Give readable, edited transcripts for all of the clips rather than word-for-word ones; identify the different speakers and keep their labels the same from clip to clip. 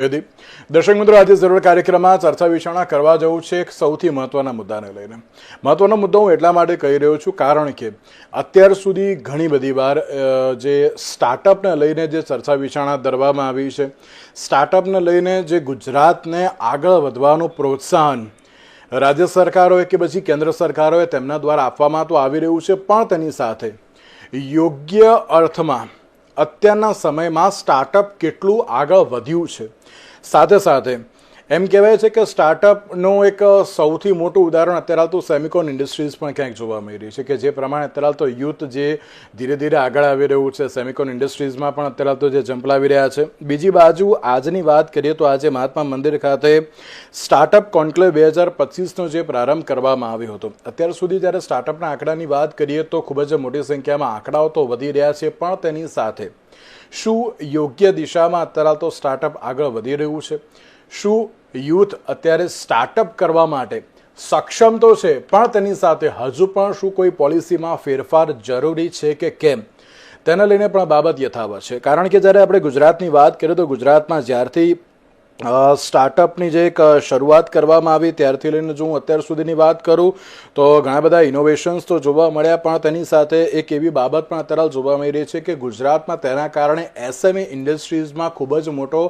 Speaker 1: દર્શક મિત્રો, આજે જરૂર કાર્યક્રમમાં ચર્ચા વિચારણા કરવા જવું છે એક સૌથી મહત્વના મુદ્દાને લઈને. મહત્વનો મુદ્દો હું એટલા માટે કહી રહ્યો છું કારણ કે અત્યાર સુધી ઘણી બધી વાર જે સ્ટાર્ટઅપને લઈને જે ચર્ચા વિચારણા કરવામાં આવી છે, સ્ટાર્ટઅપને લઈને જે ગુજરાતને આગળ વધવાનું પ્રોત્સાહન રાજ્ય સરકારોએ કે પછી કેન્દ્ર સરકારોએ તેમના દ્વારા આપવામાં તો આવી રહ્યું છે, પણ તેની સાથે યોગ્ય અર્થમાં અત્યારના સમયમાં સ્ટાર્ટઅપ કેટલું આગળ વધ્યું છે. સાથે સાથે એમ કહેવાય છે કે સ્ટાર્ટઅપનું એક સૌથી મોટું ઉદાહરણ અત્યારે તો સેમિકોન ઇન્ડસ્ટ્રીઝ પણ ક્યાંક જોવા મળી રહી છે કે જે પ્રમાણે અત્યારે તો યુથ જે ધીરે ધીરે આગળ આવી રહ્યું છે, સેમિકોન ઇન્ડસ્ટ્રીઝમાં પણ અત્યારે તો જે ઝંપલાવી રહ્યા છે. બીજી બાજુ આજની વાત કરીએ તો આજે મહાત્મા મંદિર ખાતે સ્ટાર્ટઅપ કોન્ક્લેવ 2025નો જે પ્રારંભ કરવામાં આવ્યો હતો. અત્યાર સુધી જ્યારે સ્ટાર્ટઅપના આંકડાની વાત કરીએ તો ખૂબ જ મોટી સંખ્યામાં આંકડાઓ તો વધી રહ્યા છે, પણ તેની સાથે શું યોગ્ય દિશામાં અત્યારે તો સ્ટાર્ટઅપ આગળ વધી રહ્યું છે? શું યુથ અત્યારે સ્ટાર્ટઅપ કરવા માટે સક્ષમ તો છે, પણ તેની સાથે હજુ પણ શું કોઈ પોલિસીમાં ફેરફાર જરૂરી છે કે કેમ, તેને લઈને પણ બાબત યથાવત છે. કારણ કે જ્યારે આપણે ગુજરાતની વાત કરીએ તો ગુજરાતમાં જ્યારથી સ્ટાર્ટઅપની જે એક શરૂઆત કરવામાં આવી ત્યારથી લઈને જો હું અત્યાર સુધીની વાત કરું તો ઘણા બધા ઇનોવેશન્સ તો જોવા મળ્યા, પણ તેની સાથે એક એવી બાબત પણ અત્યારે જોવા મળી રહી છે કે ગુજરાતમાં તેના કારણે એસએમઈ ઇન્ડસ્ટ્રીઝમાં ખૂબ જ મોટો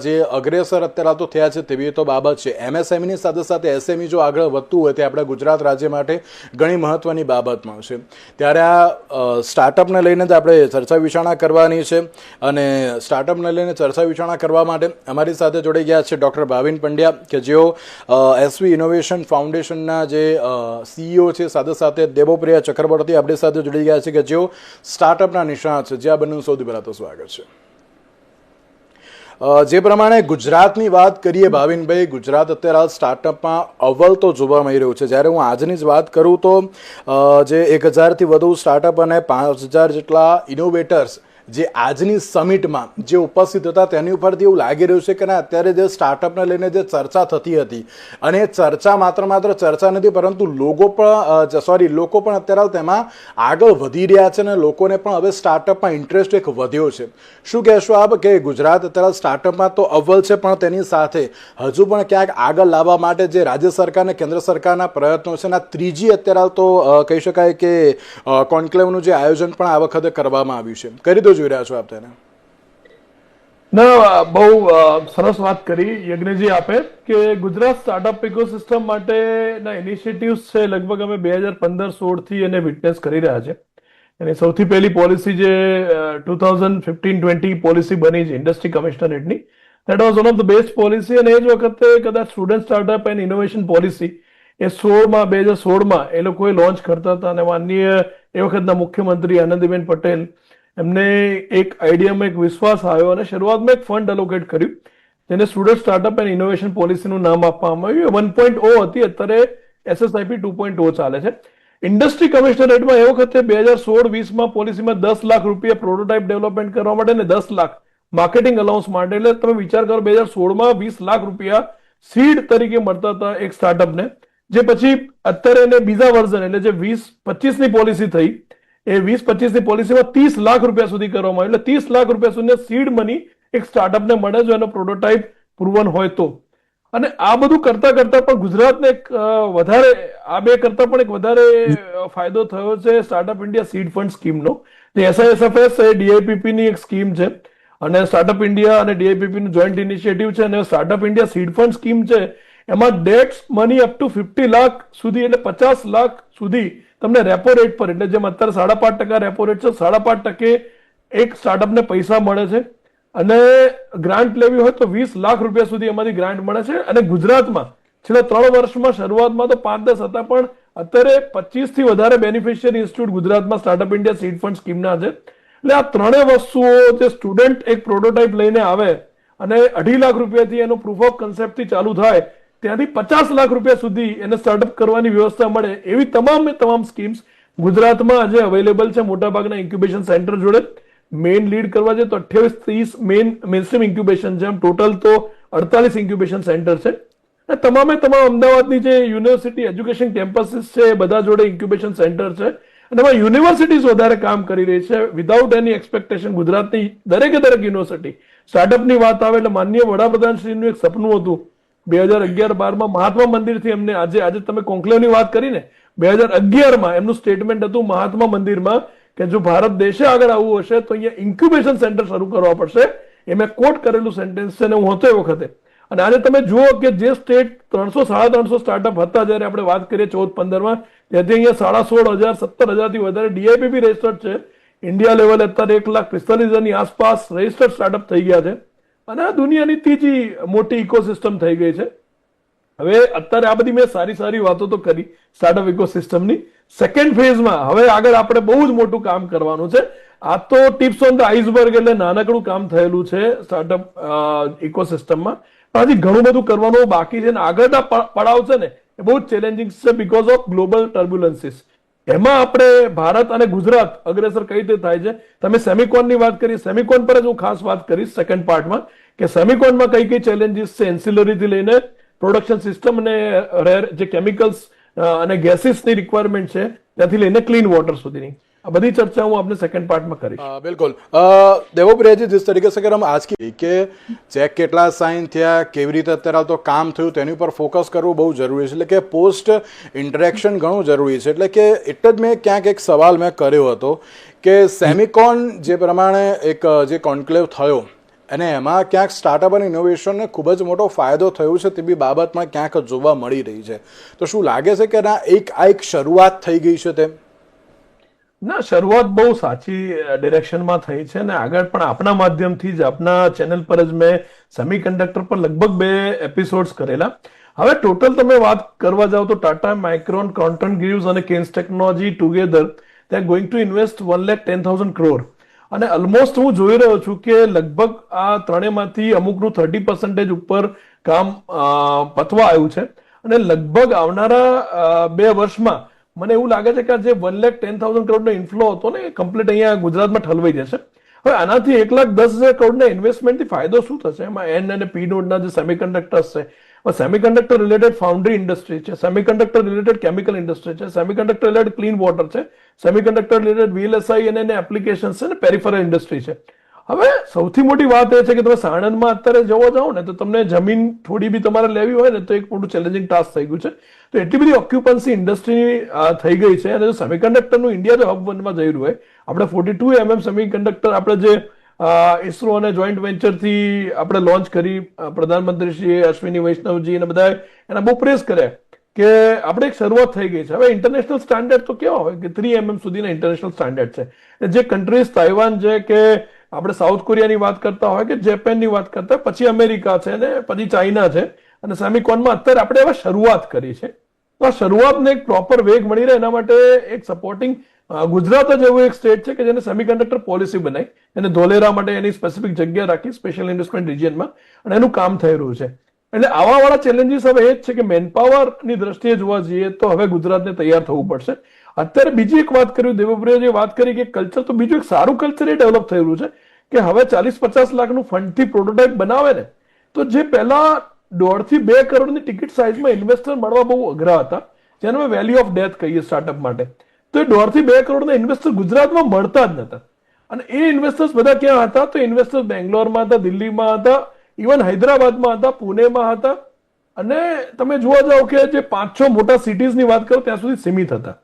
Speaker 1: જે અગ્રેસર અત્યારે તો થયા છે તેવી તો બાબત છે. એમએસએમઈની સાથે સાથે એસએમઈ જો આગળ વધતું હોય તે આપણા ગુજરાત રાજ્ય માટે ઘણી મહત્વની બાબત પણ છે. ત્યારે આ સ્ટાર્ટઅપને લઈને જ આપણે ચર્ચા વિચારણા કરવાની છે અને સ્ટાર્ટઅપને લઈને ચર્ચા વિચારણા કરવા માટે અમારી સાથે જોડાઈ ગયા છે ડોક્ટર ભાવિન પંડ્યા કે જેઓ એસવી ઇનોવેશન ફાઉન્ડેશનના જે સીઈઓ છે. સાથે સાથે દેવપ્રિયા ચક્રવર્તી આપણી સાથે જોડાઈ ગયા છે કે જેઓ સ્ટાર્ટઅપના નિષ્ણાત છે. જે આ બંનેનું સૌથી પહેલા તો સ્વાગત છે. જે પ્રમાણે ગુજરાતની વાત કરીએ ભાવિનભાઈ, ગુજરાત અત્યારે સ્ટાર્ટઅપમાં અવ્વલ તો જોવા મળી રહ્યું છે. જ્યારે હું આજની જ વાત કરું તો જે 1000થી વધુ સ્ટાર્ટઅપ અને 5000 જેટલા ઇનોવેટર્સ જે આજની સમિટમાં જે ઉપસ્થિત હતા તેની ઉપરથી એવું લાગી રહ્યું છે કે ના અત્યારે જે સ્ટાર્ટઅપને લઈને જે ચર્ચા થતી હતી અને એ ચર્ચા માત્ર ચર્ચા નથી, પરંતુ લોકો પણ અત્યારે તેમાં આગળ વધી રહ્યા છે અને લોકોને પણ હવે સ્ટાર્ટઅપમાં ઇન્ટરેસ્ટ એક વધ્યો છે. શું કહેશો આપ કે ગુજરાત અત્યારે સ્ટાર્ટઅપમાં તો અવ્વલ છે, પણ તેની સાથે હજુ પણ ક્યાંક આગળ લાવવા માટે જે રાજ્ય સરકાર અને કેન્દ્ર સરકારના પ્રયત્નો છે અને ત્રીજી અત્યારે તો કહી શકાય કે કોન્ક્લેવનું જે આયોજન પણ આ વખતે કરવામાં આવ્યું છે, કરી દો જોઈ રહ્યા છો આપ તેને?
Speaker 2: ના, બહુ સરસ વાત કરી યજ્ઞજી આપે કે ગુજરાત સ્ટાર્ટઅપ ઇકોસિસ્ટમ માટેના ઇનિશિયેટિવ્સ છે લગભગ અમે 2015-16 થી એને વિટનેસ કરી રહ્યા છે. અને સૌથી પહેલી પોલિસી જે 2015-20 પોલિસી બની છે ઇન્ડસ્ટ્રી કમિશનરેટની, that was one of the best policy. અને એ જ વખતે કદાચ student startup and innovation policy એ 2016માં એ લોકોએ લોન્ચ કરતા હતા. અને માનનીય એ વખતના મુખ્યમંત્રી આનંદીબેન પટેલ એમને એક આઈડિયામાં એક વિશ્વાસ આવ્યો અને શરૂઆતમાં એક ફંડ એલોકેટ કર્યું જેને સ્ટુડન્ટ સ્ટાર્ટઅપ એન્ડ ઇનોવેશન પોલિસીનું નામ આપવામાં આવ્યું. 1.0 હતી, અત્યારે SSIP 2.0 ચાલે છે. ઇન્ડસ્ટ્રી કમિશનરેટમાં એ વખતે 2016-20માં પોલિસીમાં 10 લાખ રૂપિયા પ્રોટોટાઇપ ડેવલપમેન્ટ કરવા માટે અને 10 લાખ માર્કેટિંગ અલાઉન્સ માટે. એટલે તમે વિચાર કરો 2016માં 20 લાખ રૂપિયા સીડ તરીકે મળતા હતા એક સ્ટાર્ટઅપને, જે પછી અત્યારે એને બીજા વર્ઝન એટલે જે 2025ની પોલિસી થઈ એ 2025ની પોલિસીમાં 30 લાખ રૂપિયા સુધી કરવામાં આવ્યું. એટલે 30 લાખ રૂપિયા સુધી સીડ મની એક સ્ટાર્ટઅપને મળે જો એનો પ્રોટોટાઇપ પ્રૂવન હોય તો. અને આ બધું કરતા પણ ગુજરાતને એક વધારે આ બે કરતા પણ એક વધારે ફાયદો થયો છે સ્ટાર્ટઅપ ઇન્ડિયા સીડ ફંડ સ્કીમનો. જે SISFS એ DIPP ની એક સ્કીમ છે અને સ્ટાર્ટઅપ ઇન્ડિયા અને DIPP નું જોઈન્ટ ઇનિશિયેટિવ છે. અને startup India seed fund scheme છે એમાં dates money up to 50 lakh સુધી એટલે 50 લાખ સુધી તમને રેપો રેટ પર, એટલે જેમ અત્યારે 5.5% રેપો રેટ છે, 5.5% એક સ્ટાર્ટઅપને પૈસા મળે છે. અને ગ્રાન્ટ લેવી હોય તો 20 લાખ રૂપિયા સુધી એમાંથી ગ્રાન્ટ મળે છે. અને ગુજરાતમાં છેલ્લા 3 વર્ષમાં શરૂઆતમાં તો 5-10 હતા, પણ અત્યારે 25 થી વધારે બેનિફિશિયરી ઇન્સ્ટિટ્યૂટ ગુજરાતમાં સ્ટાર્ટઅપ ઇન્ડિયા સીડ ફંડ સ્કીમના છે. એટલે આ ત્રણેય વસ્તુઓ જે સ્ટુડન્ટ એક પ્રોટોટાઇપ લઈને આવે અને 2.5 લાખ રૂપિયાથી એનો પ્રૂફ ઓફ કન્સેપ્ટથી ચાલુ થાય ત્યાંથી 50 લાખ રૂપિયા સુધી એને સ્ટાર્ટઅપ કરવાની વ્યવસ્થા મળે એવી તમામ સ્કીમ્સ ગુજરાતમાં આજે અવેલેબલ છે. મોટાભાગના ઇન્ક્યુબેશન સેન્ટર જોડે મેઇન લીડ કરવા જાય તો 28-30 મેઇનસ્ટ્રીમ ઇન્ક્યુબેશન છે. આમ ટોટલ તો 48 ઇન્ક્યુબેશન સેન્ટર છે. તમામ અમદાવાદની જે યુનિવર્સિટી એજ્યુકેશન કેમ્પસીસ છે બધા જોડે ઇન્ક્યુબેશન સેન્ટર છે. અને એમાં યુનિવર્સિટીઝ વધારે કામ કરી રહી છે વિધાઉટ એની એક્સપેક્ટેશન. ગુજરાતની દરેક યુનિવર્સિટી સ્ટાર્ટઅપની વાત આવે એટલે માનનીય વડાપ્રધાન શ્રીનું એક સપનું હતું 2011-12 મહાત્મા મંદિરથી એમને આજે તમે કોન્ક્લેવની વાત કરીને 2011 એમનું સ્ટેટમેન્ટ હતું મહાત્મા મંદિરમાં કે જો ભારત દેશે આગળ આવવું હશે તો અહીંયા ઇન્ક્યુબેશન સેન્ટર શરૂ કરવા પડશે. એ મેં કોટ કરેલું સેન્ટેન્સ છે ને હું હતો એ વખતે. અને આજે તમે જુઓ કે જે સ્ટેટ 300-350 સ્ટાર્ટઅપ હતા જયારે આપણે વાત કરીએ 14-15 ત્યાંથી અહીંયા 16,000-17,000 થી વધારે ડીઆઈપીપી રજિસ્ટર્ડ છે. ઇન્ડિયા લેવલ અત્યારે 1,45,000 આસપાસ રજિસ્ટર્ડ સ્ટાર્ટઅપ થઈ ગયા છે અને આ દુનિયાની ત્રીજી મોટી ઇકોસિસ્ટમ થઈ ગઈ છે. હવે અત્યારે આ બધી મેં સારી વાતો તો કરી સ્ટાર્ટઅપ ઇકોસિસ્ટમની. સેકન્ડ ફેઝમાં હવે આગળ આપણે બહુ જ મોટું કામ કરવાનું છે. આ તો ટિપ્સ ઓન ધ આઈસબર્ગ એટલે નાનકડું કામ થયેલું છે સ્ટાર્ટઅપ ઇકોસિસ્ટમમાં. પણ હજી ઘણું બધું કરવાનું બાકી છે ને આગળના પડાવ છે ને એ બહુ જ ચેલેન્જિંગ છે બીકોઝ ઓફ ગ્લોબલ ટર્બ્યુલન્સીસ. એમાં આપણે ભારત અને ગુજરાત અગ્રેસર કઈ રીતે થાય છે. તમે સેમિકોનની વાત કરી, સેમિકોન પર જ હું ખાસ વાત કરીશ સેકન્ડ પાર્ટમાં કે સેમિકોનમાં કઈ કઈ ચેલેન્જીસ છે એન્સિલરીથી લઈને પ્રોડક્શન સિસ્ટમ અને રેર જે કેમિકલ્સ અને ગેસીસની રિક્વાયરમેન્ટ છે ત્યાંથી લઈને ક્લીન વોટર સુધીની આ બધી ચर्चा હું आपने सेकंड पार्ट में करी.
Speaker 1: बिल्कुल देवप्रिया जी, जिस तरीके से अगर हम आज की के चेक કેટલા સાઇન થયા, કેવી રીતે અત્યારે તો કામ થયું તેની ઉપર ફોકસ કરવું બહુ જરૂરી છે. એટલે કે પોસ્ટ ઇન્ટરેક્શન ઘણું જરૂરી છે. એટલે કે એટલે જ મેં ક્યાંક એક સવાલ મેં કર્યો હતો કે સેમિકોન જે પ્રમાણે એક જે કોન્ક્લેવ થયો અને એમાં ક્યાંક સ્ટાર્ટઅપ અને ઇનોવેશનને ખૂબ જ મોટો ફાયદો થયો છે તે બી બાબતમાં ક્યાંક જોવા મળી રહી છે. તો શું લાગે છે કે આ એક શરૂઆત થઈ ગઈ છે તેમ?
Speaker 2: ના, શરૂઆત બહુ સાચી ડિરેક્શનમાં થઈ છે ને આગળ પણ આપણા માધ્યમથી જ આપના ચેનલ પર જ મેં સેમિકન્ડક્ટર પર લગભગ 2 એપિસોડ્સ કરેલા. હવે ટોટલ તમે વાત કરવા જાઓ તો ટાટા, માઇક્રોન, ક્રોમ્પ્ટન ગ્રીવ્સ અને cans technology together they are going to invest 1,10,000 crore. અને ઓલમોસ્ટ હું જોઈ રહ્યો છું કે લગભગ આ ત્રણેયમાંથી અમુકનું 30% ઉપર કામ પતવા આવ્યું છે અને લગભગ આવનારા 2 વર્ષમાં મને એવું લાગે છે કે જે 1,10,000 કરોડનો ઇન્ફ્લો હતો ને એ કમ્પ્લીટ અહીંયા ગુજરાતમાં ઠલવાઈ જશે. હવે આનાથી 1,10,000 કરોડના ઇન્વેસ્ટમેન્ટથી ફાયદો શું થશે? એમાં એન અને પી નોડના જે સેમિકન્ડક્ટર્સ છે, સેમિકન્ડક્ટર રિલેટેડ ફાઉન્ડ્રી ઇન્ડસ્ટ્રી છે, સેમિકન્ડક્ટર રિલેટેડ કેમિકલ ઇન્ડસ્ટ્રી છે, સેમિકન્ડક્ટર રિલેટેડ ક્લીન વોટર છે, સેમિકન્ડક્ટર રિલેટેડ VLSI અને એપ્લિકેશન છે ને પેરિફેરલ ઇન્ડસ્ટ્રી છે. હવે સૌથી મોટી વાત એ છે કે તમે સાણંદમાં અત્યારે જોવા જાઓ ને તો તમને જમીન થોડી બી તમારે લેવી હોય ને તો એક મોટું ચેલેન્જિંગ ટાસ્ક થઈ ગયું છે. તો એટલી બધી ઓક્યુપન્સી ઇન્ડસ્ટ્રી થઈ ગઈ છે અને જો સેમિકન્ડક્ટરનું ઇન્ડિયા જો હબ બનવા જઈ રહ્યું હોય, આપણે 42mm સેમિકન્ડક્ટર આપણે જે ઇસરો અને જોઈન્ટ વેન્ચરથી આપણે લોન્ચ કરી, પ્રધાનમંત્રી શ્રી અશ્વિની વૈષ્ણવજી અને બધા એના બહુ પ્રેસ કર્યા કે આપણે એક શરૂઆત થઈ ગઈ છે. હવે ઇન્ટરનેશનલ સ્ટાન્ડર્ડ તો કેવા હોય કે 3mm સુધીના ઇન્ટરનેશનલ સ્ટાન્ડર્ડ છે. જે કન્ટ્રીઝ તાઇવાન છે કે આપણે સાઉથ કોરિયાની વાત કરતા હોય કે જાપાનની વાત કરતા હોય, પછી અમેરિકા છે ને પછી ચાઇના છે અને સેમિકોનમાં અત્યારે આપણે હવે શરૂઆત કરી છે. તો આ શરૂઆતને એક પ્રોપર વેગ મળી રહે એના માટે એક સપોર્ટિંગ ગુજરાત જ એવું એક સ્ટેટ છે કે જેને સેમિકન્ડક્ટર પોલિસી બનાવી એને ધોલેરા માટે એની સ્પેસિફિક જગ્યા રાખી સ્પેશિયલ ઇન્વેસ્ટમેન્ટ રિજિયનમાં અને એનું કામ થઈ રહ્યું છે. એટલે આવા વાળા ચેલેન્જીસ હવે એ જ છે કે મેનપાવરની દ્રષ્ટિએ જોવા જઈએ તો હવે ગુજરાતને તૈયાર થવું પડશે. અત્યારે બીજી એક વાત કરી, દેવપ્રિયાજીએ વાત કરી કે કલ્ચર, તો બીજું એક સારું કલ્ચર એ ડેવલપ થઈ રહ્યું છે કે હવે 40-50 લાખનું ફંડથી પ્રોટોટાઇપ બનાવે ને તો જે પહેલા 1.5 થી 2 કરોડની ટિકિટ સાઇઝમાં ઇન્વેસ્ટર મળવા બહુ અઘરા હતા, જેને અમે વેલ્યુ ઓફ ડેથ કહીએ સ્ટાર્ટઅપ માટે, તો એ 1.5 થી 2 કરોડના ઇન્વેસ્ટર ગુજરાતમાં મળતા જ નતા. અને એ ઇન્વેસ્ટર્સ બધા ક્યાં હતા? તો ઇન્વેસ્ટર્સ બેંગ્લોરમાં હતા, દિલ્હીમાં હતા, ઇવન હૈદરાબાદમાં હતા, પુણેમાં હતા. અને તમે જોવા જાઓ કે જે 5-6 મોટા સિટીઝની વાત કરો ત્યાં સુધી સીમિત હતા.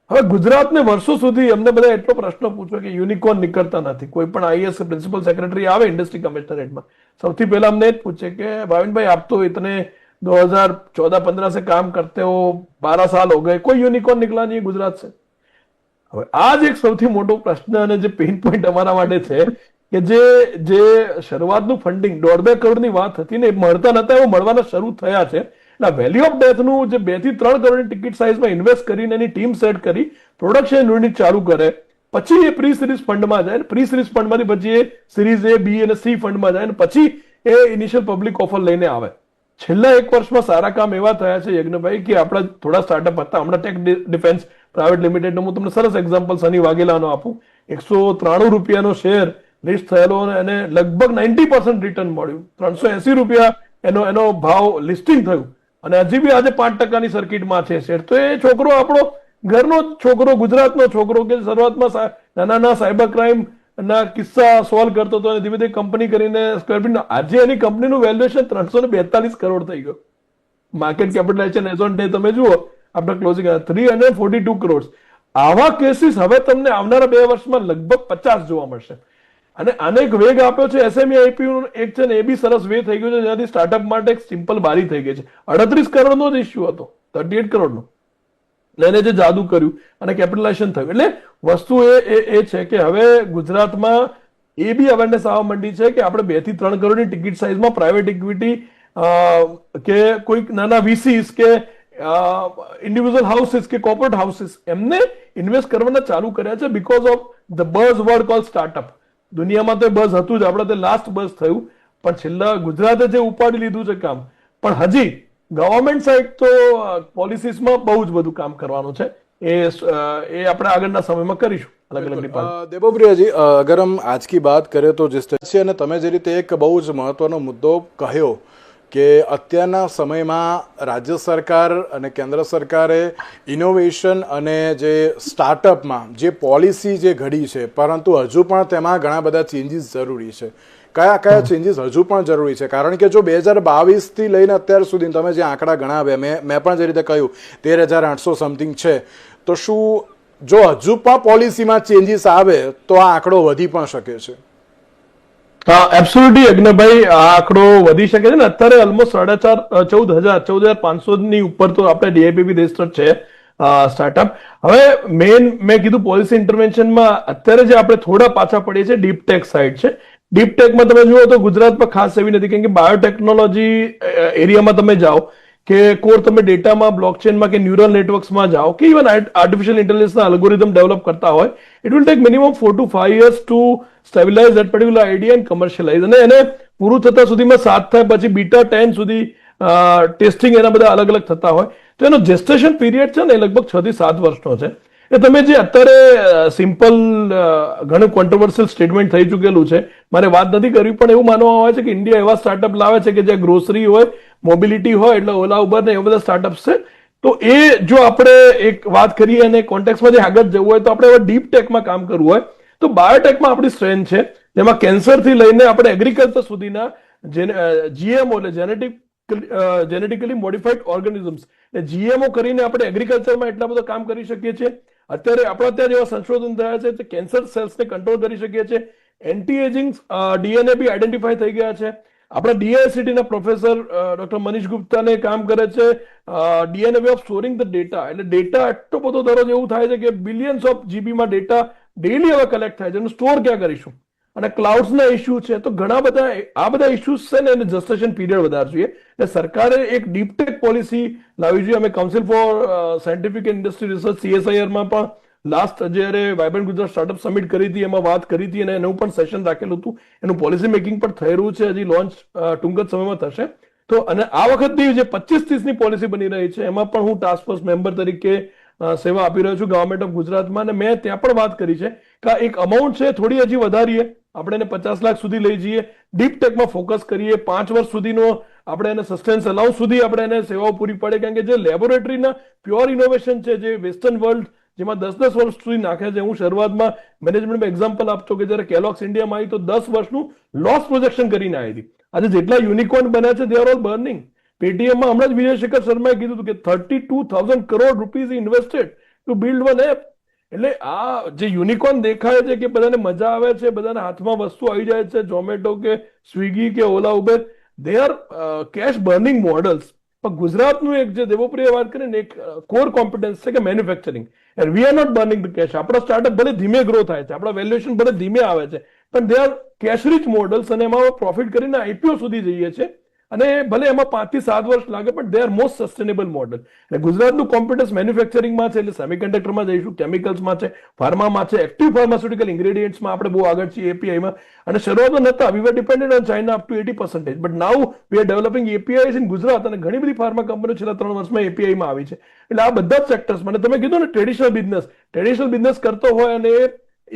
Speaker 2: હવે ગુજરાતને વર્ષો સુધી અમને બધા એટલો પ્રશ્ન પૂછ્યો કે યુનિકોર્ન નીકળતા નથી. કોઈ પણ આઈએસ પ્રિન્સિપલ સેક્રેટરી આવે ઇન્ડસ્ટ્રી કમિશનરેટમાં, સૌથી પહેલા અમને જ પૂછે કે ભાવિનભાઈ આપ તો इतने 2014-15 से काम करते हो, 12 साल हो गए, कोई यूनिकॉर्न निकला नहीं गुजरात से. હવે આ જ એક સૌથી મોટો પ્રશ્ન અને જે પેઇન પોઈન્ટ અમારા માટે છે કે જે શરૂઆતનું ફંડિંગ 1.5-2 કરોડની વાત હતી ને એ મળતા નતા, એવું મળવાના શરૂ થયા છે. વેલ્યુ ઓફ ડેથનું જે 2 થી 3 કરોડની ટિકિટ સાઇઝમાં ઇન્વેસ્ટ કરીને એની ટીમ સેટ કરી પ્રોડક્શન યુનિટ ચાલુ કરે, પછી એ પ્રી સિરીઝ ફંડમાં જાય, પ્રી સિરીઝ ફંડમાંથી પછી એ સિરીઝ A, B અને C ફંડમાં જાય અને પછી એ ઇનિશિયલ પબ્લિક ઓફર લઈને આવે. છેલ્લા 1 વર્ષમાં સારા કામ એવા થયા છે યજ્ઞભાઈ કે આપણા થોડા સ્ટાર્ટઅપ હતા, હમણાં ટેક ડિફેન્સ પ્રાઇવેટ લિમિટેડનો હું તમને સરસ એક્ઝામ્પલ સની વાઘેલાનો આપું. 193 રૂપિયાનો શેર લિસ્ટ થયેલો અને લગભગ 90% રિટર્ન મળ્યું. 380 રૂપિયા એનો ભાવ લિસ્ટિંગ થયું અને હજી બી આજે 5% સર્કિટમાં છે શેર. તો એ છોકરો આપણો ઘરનો છોકરો, ગુજરાતનો છોકરો કે શરૂઆતમાં નાના સાયબર ક્રાઇમ ના કિસ્સા સોલ્વ કરતો હતો અને ધીમે ધીમે કંપની કરીને સ્ક્વેર ફીટ, આજે એની કંપનીનું વેલ્યુએશન 342 કરોડ થઈ ગયું. Market capitalisation as on day તમે જુઓ આપણે ક્લોઝિંગ 342 કરોડ. આવા કેસીસ હવે તમને આવનારા 2 વર્ષમાં લગભગ 50 જોવા મળશે. અને આને એક વેગ આપ્યો છે એસએમઈ આઈપીયુ એક છે ને, એ બી સરસ વે થઈ ગયો છે, જેનાથી સ્ટાર્ટઅપ માટે એક સિમ્પલ બારી થઈ ગઈ છે. 38 કરોડનો જ ઇસ્યુ હતો, 38 કરોડનો, એને જે જાદુ કર્યું અને કેપિટલાઇઝેશન થયું. એટલે વસ્તુ એ છે કે હવે ગુજરાતમાં એ બી અવેરનેસ આવવા માંડી છે કે આપણે 2 થી 3 કરોડની ટિકિટ સાઇઝમાં પ્રાઇવેટ ઇક્વિટી કે કોઈક નાના વીસીસ કે ઇન્ડિવિડ્યુઅલ હાઉસીસ કે કોર્પોરેટ હાઉસીસ એમને ઇન્વેસ્ટ કરવાના ચાલુ કર્યા છે because of the buzz word call startup. દુનિયામાં તો બઝ હતું જ, આપણે તે લાસ્ટ બઝ થયું, પણ છેલ્લા ગુજરાતે જે ઉપાડી લીધું છે કામ, પણ હજી ગવર્મેન્ટ સાઇડ તો પોલિસીસમાં બહુ જ બધું કામ કરવાનું છે. એ આપણે આગળના સમયમાં કરીશું अलग अलग डिपार्टमेंट.
Speaker 1: देवप्रिया जी, अगर हम आज की बात करें तो जिस तरह से અને તમે જે રીતે એક બહુ જ મહત્વનો મુદ્દો કહ્યો કે અત્યારના સમયમાં રાજ્ય સરકાર અને કેન્દ્ર સરકારે ઇનોવેશન અને જે સ્ટાર્ટઅપમાં જે પોલિસી જે ઘડી છે, પરંતુ હજુ પણ તેમાં ઘણા બધા ચેન્જીસ જરૂરી છે. કયા કયા ચેન્જીસ હજુ પણ જરૂરી છે? કારણ કે જો 2022થી લઈને અત્યાર સુધી તમે જે આંકડા ગણાવ્યા, મેં પણ જે રીતે કહ્યું 13,800 સમથિંગ છે, તો શું જો હજુ પણ પોલિસીમાં ચેન્જીસ આવે તો આ આંકડો વધી પણ શકે છે?
Speaker 2: હા, એબ્સોલ્યુટલી યજ્ઞભાઈ, આ આંકડો વધી શકે છે ને. અત્યારે ઓલમોસ્ટ 14,500 ની ઉપર તો આપણે ડીઆઈપીપી રજિસ્ટર્ડ છે સ્ટાર્ટઅપ. હવે મેં કીધું પોલિસી ઇન્ટરવેન્શનમાં અત્યારે જે આપણે થોડા પાછા પડીએ છીએ ડીપ ટેક સાઇડ છે. ડીપ ટેકમાં તમે જુઓ તો ગુજરાતમાં ખાસ એવી નથી, કેમ કે બાયોટેકનોલોજી એરિયામાં તમે જાઓ કે કોર તમે ડેટામાં, બ્લોકચેનમાં કે ન્યુરલ નેટવર્ક્સમાં જાઓ કે ઇવન આર્ટિફિશિયલ ઇન્ટેલિજન્સના અલ્ગોરિધમ ડેવલપ કરતા હોય, it will take minimum 4 to 5 years to stabilize that particular idea and commercialize. અને એને પૂરું થતા સુધીમાં 7 થાય, પછી બીટા 10 સુધી ટેસ્ટિંગ એના બધા અલગ અલગ થતા હોય, તો એનો જેસ્ટેશન પીરિયડ છે ને એ લગભગ 6 થી 7 વર્ષનો છે. એ તમે જે અત્યારે સિમ્પલ ઘણું કોન્ટ્રોવર્સિયલ સ્ટેટમેન્ટ થઈ ચૂકેલું છે, મારે વાત નથી કરવી, પણ એવું માનવામાં આવે છે કે ઇન્ડિયા એવા સ્ટાર્ટઅપ લાવે છે કે જ્યાં ગ્રોસરી હોય, મોબિલિટી હોય, એટલે ઓલા ઉબર ને એવા બધા સ્ટાર્ટઅપ્સ છે. તો એ જો આપણે એક વાત કરીએ અને કોન્ટેક્સમાં જે આગળ જવું હોય તો આપણે ડીપ ટેકમાં કામ કરવું હોય તો બાયોટેકમાં આપણી સ્ટ્રેન્થ છે, જેમાં કેન્સરથી લઈને આપણે એગ્રીકલ્ચર સુધીના જીએમઓ એટલે જેનેટિકલી મોડિફાઈડ ઓર્ગેનિઝમ્સ, જીએમઓ કરીને આપણે એગ્રીકલ્ચરમાં એટલા બધા કામ કરી શકીએ છીએ. અત્યારે આપણા ત્યાં જેવા સંશોધન થયા છે કે કેન્સર સેલ્સને કંટ્રોલ કરી શકીએ છીએ. એન્ટી એજિંગ ડીએનએ બી આઈડેન્ટિફાઈ થઈ ગયા છે. આપણા ડીઆઈસીટીના પ્રોફેસર ડોક્ટર મનીષ ગુપ્તાને કામ કરે છે DNA way of storing the data. એટલે ડેટા એટલો બધો દરરોજ એવું થાય છે કે બિલિયન્સ ઓફ જીબીમાં ડેટા ડેઈલી હવે કલેક્ટ થાય છે, એનું સ્ટોર ક્યાં કરીશું? અને ક્લાઉડ્સના ઇસ્યુ છે, તો ઘણા બધા આ બધા ઇસ્યુઝ છે ને, એને જસ્ટેશન પીરિયડ વધારવું જોઈએ. એટલે સરકારે એક ડીપ ટેક પોલિસી લાવવી જોઈએ. અમે Council for Scientific and Industry Research CSIR-માં પણ લાસ્ટ જ્યારે વાઇબ્રન્ટ ગુજરાત સ્ટાર્ટઅપ સમિટ કરી હતી એમાં વાત કરી હતી અને એનું પણ સેશન રાખેલું હતું. એનું પોલિસી મેકિંગ પણ થઈ રહ્યું છે, હજી લોન્ચ ટૂંક જ સમયમાં થશે. તો અને આ વખતની જે 25-30 ની પોલિસી બની રહી છે એમાં પણ હું ટાસ્ક ફોર્સ મેમ્બર તરીકે સેવા આપી રહ્યો છું ગવર્મેન્ટ ઓફ ગુજરાતમાં. અને મેં ત્યાં પણ વાત કરી છે કે એક અમાઉન્ટ છે થોડી હજી વધારીએ, આપણે એને 50 લાખ સુધી લઈ જઈએ, ડીપ ટેકમાં ફોકસ કરીએ, 5 વર્ષ સુધીનો આપણે એને સસ્ટેન્સ અલાઉન્સ સુધી આપણે એને સેવાઓ પૂરી પડે. કારણ કે જે લેબોરેટરીના પ્યોર ઇનોવેશન છે, જે વેસ્ટર્ન વર્લ્ડ જેમાં 10-10 વર્ષ સુધી નાખે છે. હું શરૂઆતમાં મેનેજમેન્ટમાં એક્ઝામ્પલ આપતો કે જ્યારે કેલોક્સ ઇન્ડિયામાં આવી તો 10 વર્ષનું લોસ પ્રોજેક્શન કરીને આવી હતી. આજે જેટલા યુનિકોર્ન બન્યા છે દે આર ઓલ બર્નિંગ. પેટીએમમાં હમણાં જ વિજય શેખર શર્માએ કીધું હતું કે 32,000 crore rupees invested to build one app. એટલે આ જે યુનિકોર્ન દેખાય છે કે બધાને મજા આવે છે, બધાના હાથમાં વસ્તુ આવી જાય છે, ઝોમેટો કે સ્વિગી કે Ola Uber, they are cash burning models. પણ ગુજરાતનું એક જે દેવપ્રિય વાત કરીને એક કોર કોમ્પિટન્સ છે કે manufacturing. We are not burning the cash. આપણા સ્ટાર્ટઅપ ભલે ધીમે ગ્રો થાય છે, આપણા વેલ્યુએશન ભલે ધીમે આવે છે, પણ they are cash rich models અને એમાં પ્રોફિટ કરીને આઈપીઓ સુધી જઈએ છે. અને ભલે એમાં 5 થી 7 વર્ષ લાગે, પણ they R most sustainable model. એટલે ગુજરાતનું કોમ્પિટન્સ મેન્યુફેક્ચરિંગમાં છે, એટલે સેમિકન્ડક્ટરમાં જઈશું, કેમિકલ્સમાં છે, ફાર્મામાં છે, એક્ટિવ ફાર્માસ્યુટિકલ ઇન્ગ્રેડિયન્ટ્સમાં આપણે બહુ આગળ છીએ, એપીઆઈમાં. અને શરૂઆતમાં નહોતા, we were dependent on China up to 80%, but now we are developing APIs in Gujarat. અને ઘણી બધી ફાર્મા કંપનીઓ છેલ્લા 3 વર્ષમાં એપીઆઈમાં આવી છે. એટલે આ બધા જ સેક્ટર્સમાં તમે કીધું ને ટ્રેડિશનલ બિઝનેસ કરતો હોય અને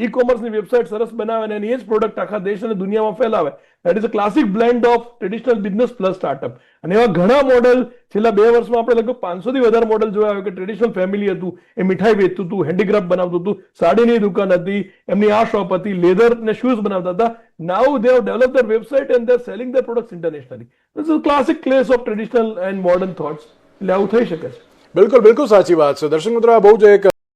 Speaker 2: ઈ કોમર્સની વેબસાઇટ સરસ બનાવે અને એની એ જ પ્રોડક્ટ આખા દેશ અને દુનિયામાં ફેલાવે. That is a classic blend of traditional business plus startup. અને એવા ઘણા મોડેલ છેલ્લા 2 વર્ષમાં આપણે લગભગ 500 થી વધારે મોડેલ જોયા હોય કે ટ્રેડિશનલ ફેમિલી હતું, એ મીઠાઈ વેચતું હતું, હેન્ડીક્રાફ્ટ બનાવતું હતું, સાડીની દુકાન હતી, એમની આ શોપ હતી, લેધર ને શૂઝ બનાવતા હતા. Now they have develop their website and they are selling their products internationally. This is classic clash of traditional and modern thoughts. એટલે આવું થઈ શકે છે.
Speaker 1: બિલકુલ સાચી વાત છે. દર્શક મિત્રો, આ બહુ જ એક